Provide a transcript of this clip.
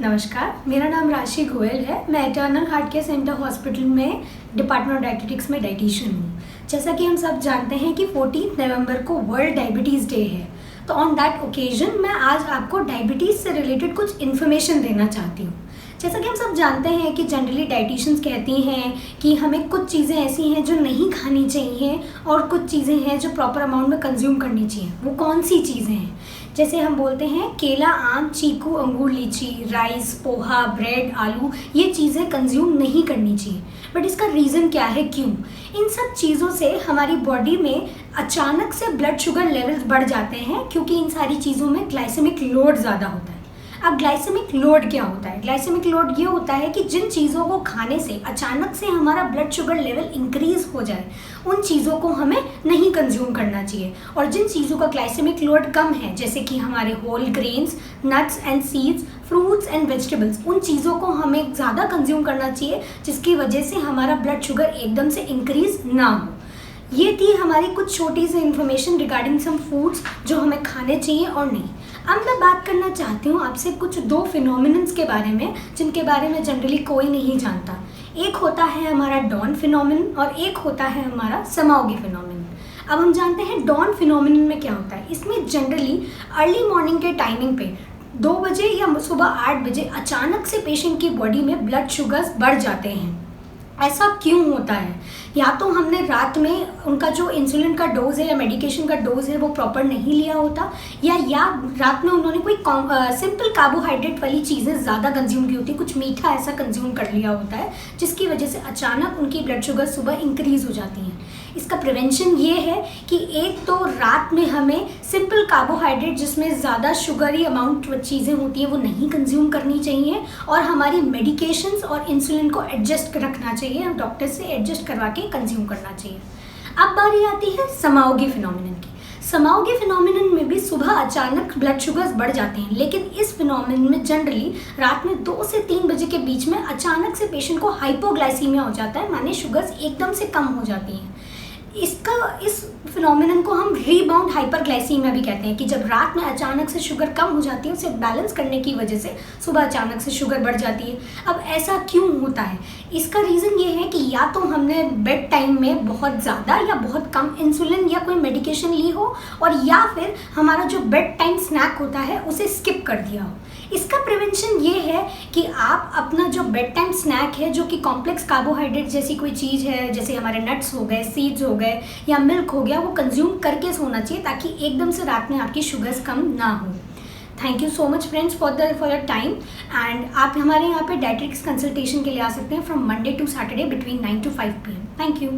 नमस्कार, मेरा नाम राशि गोयल है। मैं eternal heart care centre hospital में डिपार्टमेंट ऑफ डायटीटिक्स में डाइटिशियन हूँ। जैसा कि हम सब जानते हैं कि 14 नवंबर को वर्ल्ड डायबिटीज़ डे है, तो ऑन दैट ओकेजन मैं आज आपको डायबिटीज़ से रिलेटेड कुछ इन्फॉर्मेशन देना चाहती हूँ। जैसा कि हम सब जानते हैं कि जनरली डाइटिशियंस कहती हैं कि हमें कुछ चीज़ें ऐसी हैं जो नहीं खानी चाहिए और कुछ चीज़ें हैं जो प्रॉपर अमाउंट में कंज्यूम करनी चाहिए। वो कौन सी चीज़ें हैं? जैसे हम बोलते हैं केला, आम, चीकू, अंगूर, लीची, राइस, पोहा, ब्रेड, आलू, ये चीज़ें कंज्यूम नहीं करनी चाहिए। बट इसका रीज़न क्या है, क्यों? इन सब चीज़ों से हमारी बॉडी में अचानक से ब्लड शुगर लेवल्स बढ़ जाते हैं, क्योंकि इन सारी चीज़ों में ग्लाइसेमिक लोड ज़्यादा होता है। अब ग्लाइसेमिक लोड क्या होता है? ग्लाइसेमिक लोड ये होता है कि जिन चीज़ों को खाने से अचानक से हमारा ब्लड शुगर लेवल इंक्रीज हो जाए, उन चीज़ों को हमें नहीं कंज्यूम करना चाहिए। और जिन चीज़ों का ग्लाइसेमिक लोड कम है, जैसे कि हमारे whole grains, nuts and seeds, fruits and vegetables, उन चीज़ों को हमें ज़्यादा कंज्यूम करना चाहिए, जिसकी वजह से हमारा ब्लड शुगर एकदम से इंक्रीज ना हो। ये थी हमारी कुछ छोटी सी इन्फॉर्मेशन रिगार्डिंग सम फूड्स जो हमें खाने चाहिए और नहीं। अब मैं बात करना चाहती हूँ आपसे कुछ दो फिनोमिनन्स के बारे में, जिनके बारे में जनरली कोई नहीं जानता। एक होता है हमारा डॉन फिनोमिनन और एक होता है हमारा समाओगी फिनोमिनन। अब हम जानते हैं डॉन फिनोमिनन में क्या होता है। इसमें जनरली अर्ली मॉर्निंग के टाइमिंग पे 2 बजे या सुबह 8 बजे अचानक से पेशेंट की बॉडी में ब्लड शुगर्स बढ़ जाते हैं। ऐसा क्यों होता है? या तो हमने रात में उनका जो इंसुलिन का डोज है या मेडिकेशन का डोज है वो प्रॉपर नहीं लिया होता, या रात में उन्होंने कोई सिंपल कार्बोहाइड्रेट वाली चीज़ें ज़्यादा कंज्यूम की होती है, कुछ मीठा ऐसा कंज्यूम कर लिया होता है, जिसकी वजह से अचानक उनकी ब्लड शुगर सुबह इंक्रीज़ हो जाती हैं। इसका प्रिवेंशन ये है कि एक तो रात में हमें सिंपल कार्बोहाइड्रेट जिसमें ज़्यादा शुगरी अमाउंट चीज़ें होती हैं वो नहीं कंज्यूम करनी चाहिए, और हमारी मेडिकेशंस और इंसुलिन को एडजस्ट रखना चाहिए, हम डॉक्टर से एडजस्ट करवा के कंज्यूम करना चाहिए। अब बारी आती है समाओगी फिनोमिनन की। समाओगी फिनोमिनन में भी सुबह अचानक ब्लड शुगर्स बढ़ जाते हैं, लेकिन इस फिनोमिनन में जनरली रात में 2 से 3 बजे के बीच में अचानक से पेशेंट को हाइपोग्लाइसीमिया हो जाता है, माने शुगर्स एकदम से कम हो जाती हैं। इस फिनोमिनन को हम रीबाउंड हाइपरग्लाइसीमिया भी कहते हैं, कि जब रात में अचानक से शुगर कम हो जाती है, उसे बैलेंस करने की वजह से सुबह अचानक से शुगर बढ़ जाती है। अब ऐसा क्यों होता है? इसका रीज़न ये है कि या तो हमने बेड टाइम में बहुत ज़्यादा या बहुत कम इंसुलिन या कोई मेडिकेशन ली हो, और या फिर हमारा जो बेड टाइम स्नैक होता है उसे स्किप कर दिया हो। इसका प्रिवेंशन ये है कि आप अपना जो बेड टाइम स्नैक है, जो कि कॉम्प्लेक्स कार्बोहाइड्रेट जैसी कोई चीज़ है, जैसे हमारे नट्स हो गए, सीड्स हो गए या मिल्क हो गया, वो कंज्यूम करके सोना चाहिए, ताकि एकदम से रात में आपकी शुगर्स कम ना हो। Thank you so much friends for your time. And आप हमारे यहाँ पे डायटिटिक्स कंसल्टेशन के लिए आ सकते हैं from Monday to Saturday between 9 to 5 PM। Thank you.